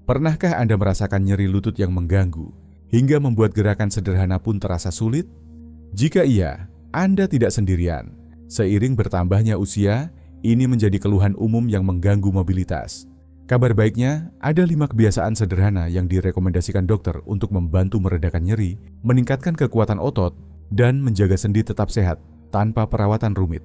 Pernahkah Anda merasakan nyeri lutut yang mengganggu, hingga membuat gerakan sederhana pun terasa sulit? Jika iya, Anda tidak sendirian. Seiring bertambahnya usia, ini menjadi keluhan umum yang mengganggu mobilitas. Kabar baiknya, ada 5 kebiasaan sederhana yang direkomendasikan dokter untuk membantu meredakan nyeri, meningkatkan kekuatan otot, dan menjaga sendi tetap sehat tanpa perawatan rumit.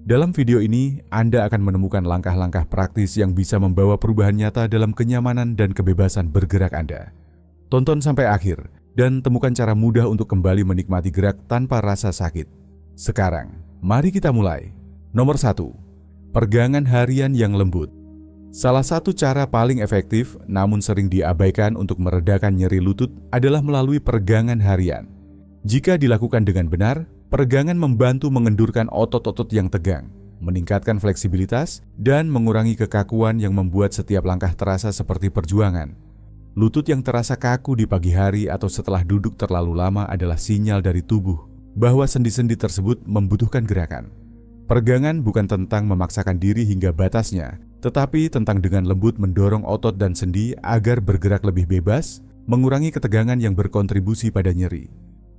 Dalam video ini, Anda akan menemukan langkah-langkah praktis yang bisa membawa perubahan nyata dalam kenyamanan dan kebebasan bergerak Anda. Tonton sampai akhir, dan temukan cara mudah untuk kembali menikmati gerak tanpa rasa sakit. Sekarang, mari kita mulai. Nomor 1. Pergangan harian yang lembut. Salah satu cara paling efektif, namun sering diabaikan untuk meredakan nyeri lutut adalah melalui pergangan harian. Jika dilakukan dengan benar, peregangan membantu mengendurkan otot-otot yang tegang, meningkatkan fleksibilitas, dan mengurangi kekakuan yang membuat setiap langkah terasa seperti perjuangan. Lutut yang terasa kaku di pagi hari atau setelah duduk terlalu lama adalah sinyal dari tubuh bahwa sendi-sendi tersebut membutuhkan gerakan. Peregangan bukan tentang memaksakan diri hingga batasnya, tetapi tentang dengan lembut mendorong otot dan sendi agar bergerak lebih bebas, mengurangi ketegangan yang berkontribusi pada nyeri.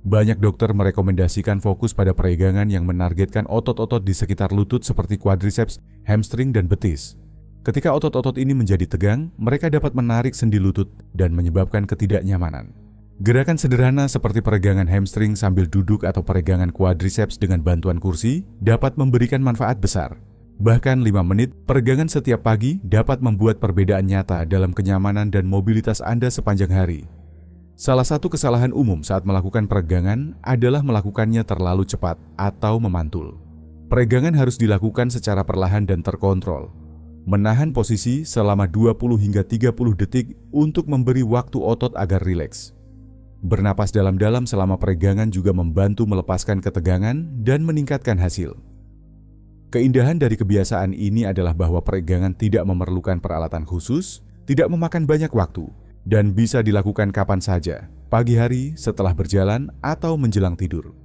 Banyak dokter merekomendasikan fokus pada peregangan yang menargetkan otot-otot di sekitar lutut seperti quadriceps, hamstring, dan betis. Ketika otot-otot ini menjadi tegang, mereka dapat menarik sendi lutut dan menyebabkan ketidaknyamanan. Gerakan sederhana seperti peregangan hamstring sambil duduk atau peregangan quadriceps dengan bantuan kursi dapat memberikan manfaat besar. Bahkan 5 menit peregangan setiap pagi dapat membuat perbedaan nyata dalam kenyamanan dan mobilitas Anda sepanjang hari. Salah satu kesalahan umum saat melakukan peregangan adalah melakukannya terlalu cepat atau memantul. Peregangan harus dilakukan secara perlahan dan terkontrol. Menahan posisi selama 20 hingga 30 detik untuk memberi waktu otot agar rileks. Bernapas dalam-dalam selama peregangan juga membantu melepaskan ketegangan dan meningkatkan hasil. Keindahan dari kebiasaan ini adalah bahwa peregangan tidak memerlukan peralatan khusus, tidak memakan banyak waktu, dan bisa dilakukan kapan saja, pagi hari, setelah berjalan, atau menjelang tidur.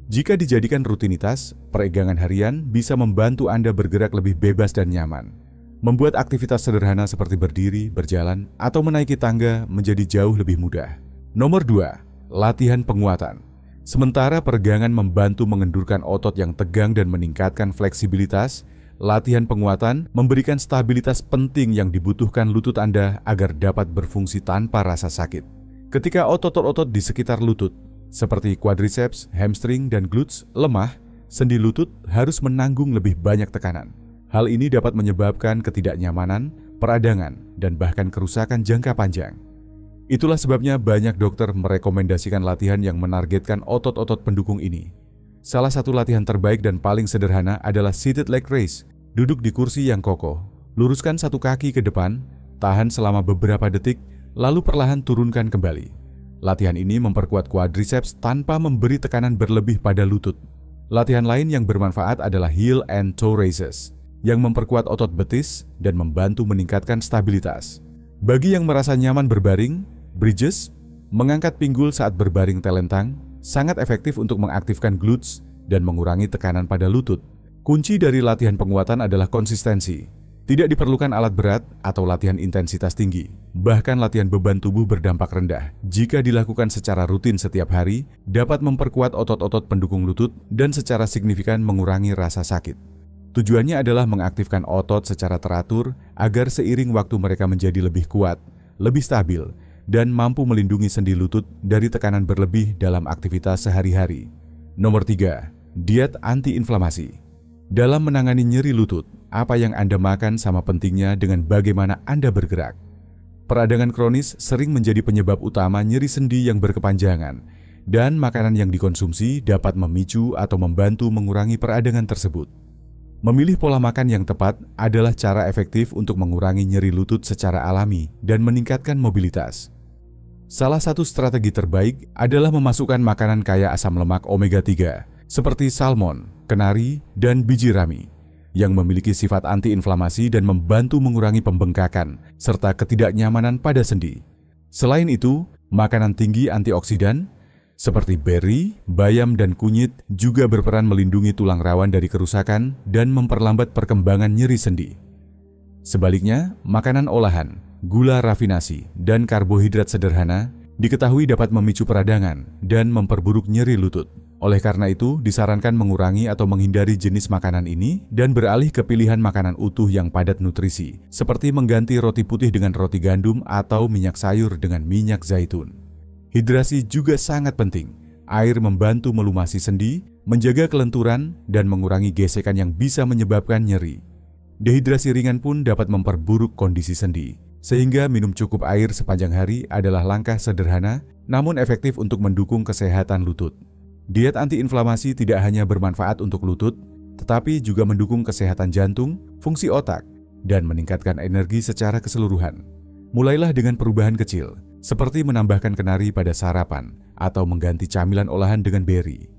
Jika dijadikan rutinitas, peregangan harian bisa membantu Anda bergerak lebih bebas dan nyaman. Membuat aktivitas sederhana seperti berdiri, berjalan, atau menaiki tangga menjadi jauh lebih mudah. Nomor 2. Latihan penguatan. Sementara peregangan membantu mengendurkan otot yang tegang dan meningkatkan fleksibilitas, latihan penguatan memberikan stabilitas penting yang dibutuhkan lutut Anda agar dapat berfungsi tanpa rasa sakit. Ketika otot-otot di sekitar lutut, seperti quadriceps, hamstring, dan glutes, lemah, sendi lutut harus menanggung lebih banyak tekanan. Hal ini dapat menyebabkan ketidaknyamanan, peradangan, dan bahkan kerusakan jangka panjang. Itulah sebabnya banyak dokter merekomendasikan latihan yang menargetkan otot-otot pendukung ini. Salah satu latihan terbaik dan paling sederhana adalah seated leg raise. Duduk di kursi yang kokoh, luruskan satu kaki ke depan, tahan selama beberapa detik, lalu perlahan turunkan kembali. Latihan ini memperkuat quadriceps tanpa memberi tekanan berlebih pada lutut. Latihan lain yang bermanfaat adalah heel and toe raises, yang memperkuat otot betis dan membantu meningkatkan stabilitas. Bagi yang merasa nyaman berbaring, bridges, mengangkat pinggul saat berbaring telentang, sangat efektif untuk mengaktifkan glutes dan mengurangi tekanan pada lutut. Kunci dari latihan penguatan adalah konsistensi. Tidak diperlukan alat berat atau latihan intensitas tinggi. Bahkan latihan beban tubuh berdampak rendah, jika dilakukan secara rutin setiap hari, dapat memperkuat otot-otot pendukung lutut dan secara signifikan mengurangi rasa sakit. Tujuannya adalah mengaktifkan otot secara teratur agar seiring waktu mereka menjadi lebih kuat, lebih stabil, dan mampu melindungi sendi lutut dari tekanan berlebih dalam aktivitas sehari-hari. Nomor 3. Diet anti-inflamasi. Dalam menangani nyeri lutut, apa yang Anda makan sama pentingnya dengan bagaimana Anda bergerak. Peradangan kronis sering menjadi penyebab utama nyeri sendi yang berkepanjangan, dan makanan yang dikonsumsi dapat memicu atau membantu mengurangi peradangan tersebut. Memilih pola makan yang tepat adalah cara efektif untuk mengurangi nyeri lutut secara alami dan meningkatkan mobilitas. Salah satu strategi terbaik adalah memasukkan makanan kaya asam lemak omega 3 seperti salmon, kenari, dan biji rami yang memiliki sifat anti-inflamasi dan membantu mengurangi pembengkakan serta ketidaknyamanan pada sendi. Selain itu, makanan tinggi antioksidan seperti beri, bayam, dan kunyit juga berperan melindungi tulang rawan dari kerusakan dan memperlambat perkembangan nyeri sendi. Sebaliknya, makanan olahan gula rafinasi, dan karbohidrat sederhana diketahui dapat memicu peradangan dan memperburuk nyeri lutut. Oleh karena itu, disarankan mengurangi atau menghindari jenis makanan ini dan beralih ke pilihan makanan utuh yang padat nutrisi, seperti mengganti roti putih dengan roti gandum atau minyak sayur dengan minyak zaitun. Hidrasi juga sangat penting. Air membantu melumasi sendi, menjaga kelenturan, dan mengurangi gesekan yang bisa menyebabkan nyeri. Dehidrasi ringan pun dapat memperburuk kondisi sendi, sehingga minum cukup air sepanjang hari adalah langkah sederhana namun efektif untuk mendukung kesehatan lutut. Diet antiinflamasi tidak hanya bermanfaat untuk lutut, tetapi juga mendukung kesehatan jantung, fungsi otak, dan meningkatkan energi secara keseluruhan. Mulailah dengan perubahan kecil, seperti menambahkan kenari pada sarapan atau mengganti camilan olahan dengan beri.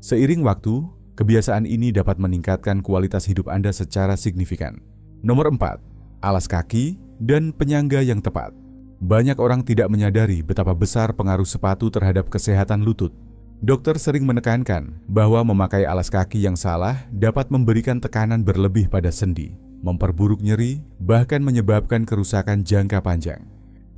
Seiring waktu, kebiasaan ini dapat meningkatkan kualitas hidup Anda secara signifikan. Nomor 4. Alas kaki dan penyangga yang tepat. Banyak orang tidak menyadari betapa besar pengaruh sepatu terhadap kesehatan lutut. Dokter sering menekankan bahwa memakai alas kaki yang salah dapat memberikan tekanan berlebih pada sendi, memperburuk nyeri, bahkan menyebabkan kerusakan jangka panjang.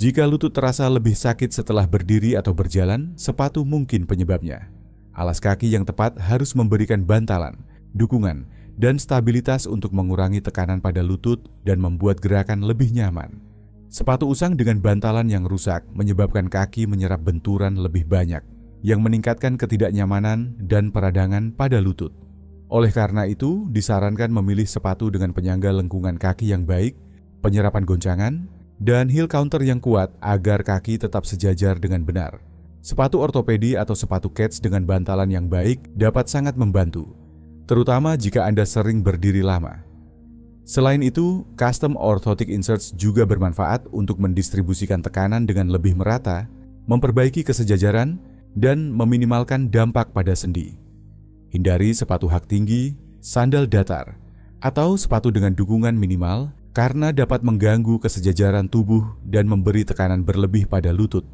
Jika lutut terasa lebih sakit setelah berdiri atau berjalan, sepatu mungkin penyebabnya. Alas kaki yang tepat harus memberikan bantalan, dukungan, dan stabilitas untuk mengurangi tekanan pada lutut dan membuat gerakan lebih nyaman. Sepatu usang dengan bantalan yang rusak menyebabkan kaki menyerap benturan lebih banyak, yang meningkatkan ketidaknyamanan dan peradangan pada lutut. Oleh karena itu, disarankan memilih sepatu dengan penyangga lengkungan kaki yang baik, penyerapan goncangan, dan heel counter yang kuat agar kaki tetap sejajar dengan benar. Sepatu ortopedi atau sepatu kets dengan bantalan yang baik dapat sangat membantu, terutama jika Anda sering berdiri lama. Selain itu, custom orthotic inserts juga bermanfaat untuk mendistribusikan tekanan dengan lebih merata, memperbaiki kesejajaran, dan meminimalkan dampak pada sendi. Hindari sepatu hak tinggi, sandal datar, atau sepatu dengan dukungan minimal karena dapat mengganggu kesejajaran tubuh dan memberi tekanan berlebih pada lutut.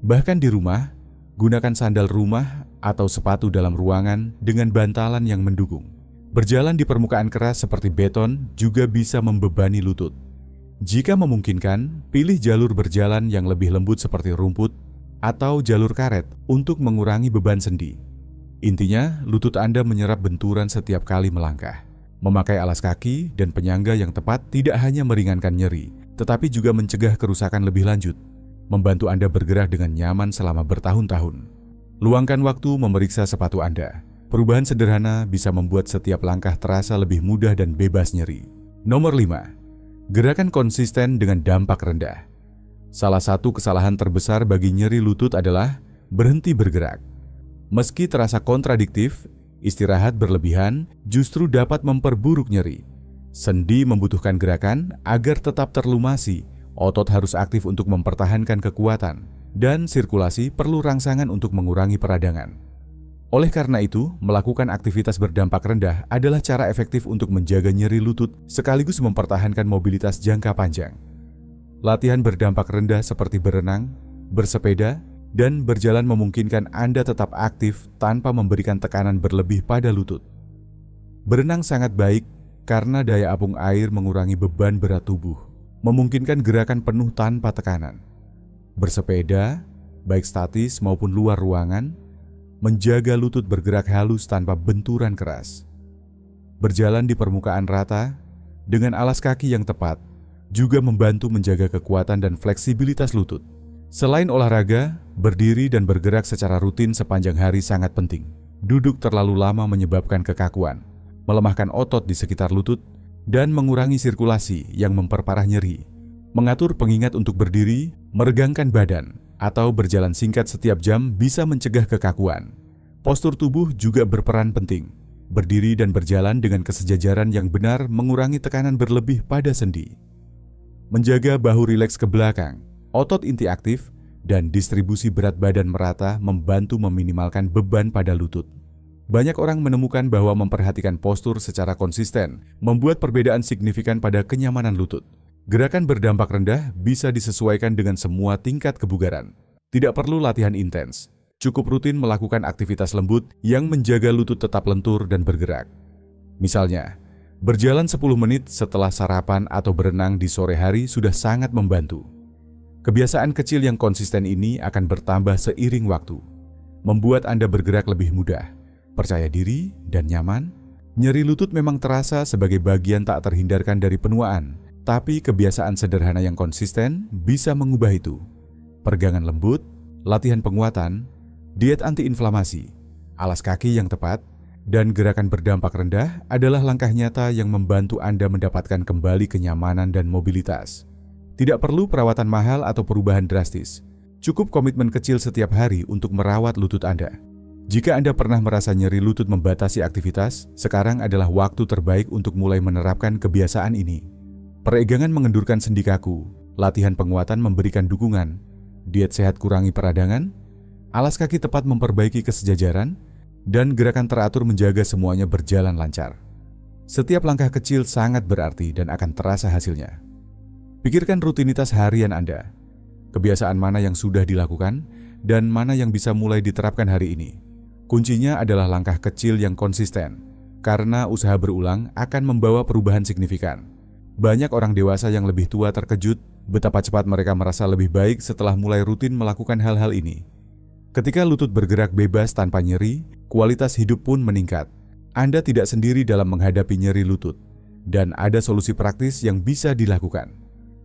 Bahkan di rumah, gunakan sandal rumah atau sepatu dalam ruangan dengan bantalan yang mendukung. Berjalan di permukaan keras seperti beton juga bisa membebani lutut. Jika memungkinkan, pilih jalur berjalan yang lebih lembut seperti rumput atau jalur karet untuk mengurangi beban sendi. Intinya, lutut Anda menyerap benturan setiap kali melangkah. Memakai alas kaki dan penyangga yang tepat tidak hanya meringankan nyeri, tetapi juga mencegah kerusakan lebih lanjut, membantu Anda bergerak dengan nyaman selama bertahun-tahun. Luangkan waktu memeriksa sepatu Anda. Perubahan sederhana bisa membuat setiap langkah terasa lebih mudah dan bebas nyeri. Nomor 5. Gerakan konsisten dengan dampak rendah. Salah satu kesalahan terbesar bagi nyeri lutut adalah berhenti bergerak. Meski terasa kontradiktif, istirahat berlebihan justru dapat memperburuk nyeri. Sendi membutuhkan gerakan agar tetap terlumasi, otot harus aktif untuk mempertahankan kekuatan, dan sirkulasi perlu rangsangan untuk mengurangi peradangan. Oleh karena itu, melakukan aktivitas berdampak rendah adalah cara efektif untuk menjaga nyeri lutut sekaligus mempertahankan mobilitas jangka panjang. Latihan berdampak rendah seperti berenang, bersepeda, dan berjalan memungkinkan Anda tetap aktif tanpa memberikan tekanan berlebih pada lutut. Berenang sangat baik karena daya apung air mengurangi beban berat tubuh, memungkinkan gerakan penuh tanpa tekanan. Bersepeda, baik statis maupun luar ruangan, menjaga lutut bergerak halus tanpa benturan keras. Berjalan di permukaan rata dengan alas kaki yang tepat juga membantu menjaga kekuatan dan fleksibilitas lutut. Selain olahraga, berdiri dan bergerak secara rutin sepanjang hari sangat penting. Duduk terlalu lama menyebabkan kekakuan, melemahkan otot di sekitar lutut, dan mengurangi sirkulasi yang memperparah nyeri. Mengatur pengingat untuk berdiri, meregangkan badan, atau berjalan singkat setiap jam bisa mencegah kekakuan. Postur tubuh juga berperan penting. Berdiri dan berjalan dengan kesejajaran yang benar mengurangi tekanan berlebih pada sendi. Menjaga bahu rileks ke belakang, otot inti aktif, dan distribusi berat badan merata membantu meminimalkan beban pada lutut. Banyak orang menemukan bahwa memperhatikan postur secara konsisten membuat perbedaan signifikan pada kenyamanan lutut. Gerakan berdampak rendah bisa disesuaikan dengan semua tingkat kebugaran. Tidak perlu latihan intens, cukup rutin melakukan aktivitas lembut yang menjaga lutut tetap lentur dan bergerak. Misalnya, berjalan 10 menit setelah sarapan atau berenang di sore hari sudah sangat membantu. Kebiasaan kecil yang konsisten ini akan bertambah seiring waktu, membuat Anda bergerak lebih mudah, percaya diri, dan nyaman. Nyeri lutut memang terasa sebagai bagian tak terhindarkan dari penuaan, tapi kebiasaan sederhana yang konsisten bisa mengubah itu. Peregangan lembut, latihan penguatan, diet antiinflamasi, alas kaki yang tepat, dan gerakan berdampak rendah adalah langkah nyata yang membantu Anda mendapatkan kembali kenyamanan dan mobilitas. Tidak perlu perawatan mahal atau perubahan drastis. Cukup komitmen kecil setiap hari untuk merawat lutut Anda. Jika Anda pernah merasa nyeri lutut membatasi aktivitas, sekarang adalah waktu terbaik untuk mulai menerapkan kebiasaan ini. Peregangan mengendurkan sendi kaku, latihan penguatan memberikan dukungan, diet sehat kurangi peradangan, alas kaki tepat memperbaiki kesejajaran, dan gerakan teratur menjaga semuanya berjalan lancar. Setiap langkah kecil sangat berarti dan akan terasa hasilnya. Pikirkan rutinitas harian Anda. Kebiasaan mana yang sudah dilakukan dan mana yang bisa mulai diterapkan hari ini. Kuncinya adalah langkah kecil yang konsisten, karena usaha berulang akan membawa perubahan signifikan. Banyak orang dewasa yang lebih tua terkejut betapa cepat mereka merasa lebih baik setelah mulai rutin melakukan hal-hal ini. Ketika lutut bergerak bebas tanpa nyeri, kualitas hidup pun meningkat. Anda tidak sendiri dalam menghadapi nyeri lutut, dan ada solusi praktis yang bisa dilakukan.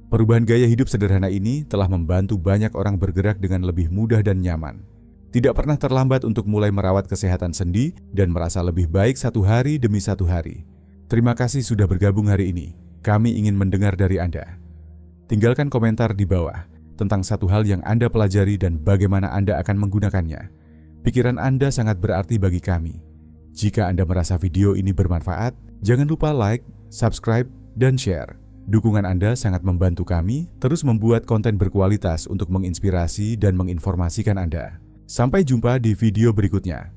Perubahan gaya hidup sederhana ini telah membantu banyak orang bergerak dengan lebih mudah dan nyaman. Tidak pernah terlambat untuk mulai merawat kesehatan sendi dan merasa lebih baik satu hari demi satu hari. Terima kasih sudah bergabung hari ini. Kami ingin mendengar dari Anda. Tinggalkan komentar di bawah tentang satu hal yang Anda pelajari dan bagaimana Anda akan menggunakannya. Pikiran Anda sangat berarti bagi kami. Jika Anda merasa video ini bermanfaat, jangan lupa like, subscribe, dan share. Dukungan Anda sangat membantu kami terus membuat konten berkualitas untuk menginspirasi dan menginformasikan Anda. Sampai jumpa di video berikutnya.